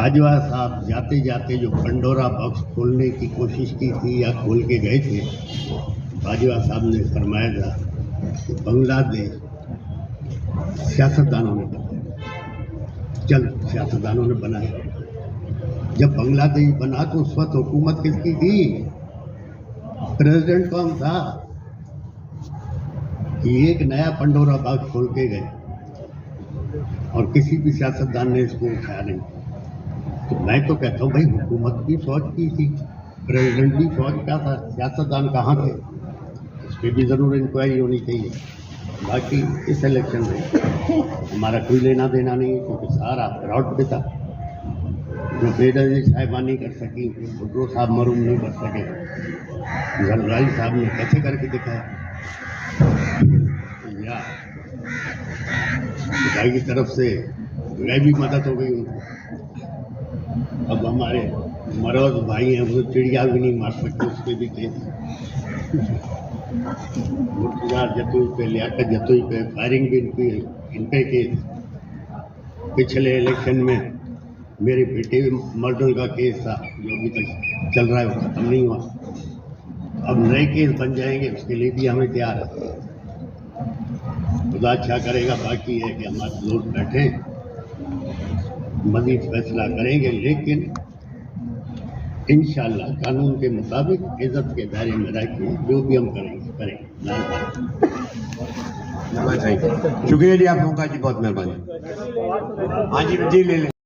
बाजवा साहब जाते जाते जो पंडोरा बॉक्स खोलने की कोशिश की थी या खोल के गए थे, बाजवा साहब ने फरमाया था कि बांग्लादेश सियासतदानों ने बनाया, चंद सियासतदानों ने बनाया। जब बांग्लादेश बना तो उस वक्त हुकूमत किसकी थी, प्रेसिडेंट कौन था? कि एक नया पंडोरा बॉक्स खोल के गए और किसी भी सियासतदान ने इसको उठाया नहीं। तो मैं तो कहता हूँ भाई, हुकूमत भी फौज की थी, प्रेसिडेंट भी फौज का था, सियासतदान कहाँ थे? इस पर भी ज़रूर इंक्वायरी होनी चाहिए। बाकी इस इलेक्शन में हमारा कोई लेना देना नहीं है, क्योंकि सारा फ्रॉड पे था। जो बेनज़ीर साहिबानी कर सकी, भुट्टो साहब मरूम नहीं कर सके, जरदारी साहब ने कैसे करके दिखाया। या खुदाई की तरफ से गैबी मदद हो गई उनको। अब हमारे मरोज भाई हैं, वो चिड़िया भी नहीं मार सकते, उसके भी केस। मुर्तजार जतोई पे, लियाकत जतोई पे फायरिंग भी इन पे केस। पिछले इलेक्शन में मेरे बेटे मर्डर का केस था, जो अभी तक चल रहा है, वो खत्म नहीं हुआ। अब नए केस बन जाएंगे, उसके लिए भी हमें तैयार है। खुदा अच्छा करेगा। बाकी है कि हमारे लोग बैठे मज़ीद फैसला करेंगे, लेकिन इंशाअल्लाह कानून के मुताबिक इज्जत के दायरे में रह के जो भी हम करेंगे। शुक्रिया जी, आप लोगों का जी, बहुत मेहरबानी। हाँ जी, ले लें।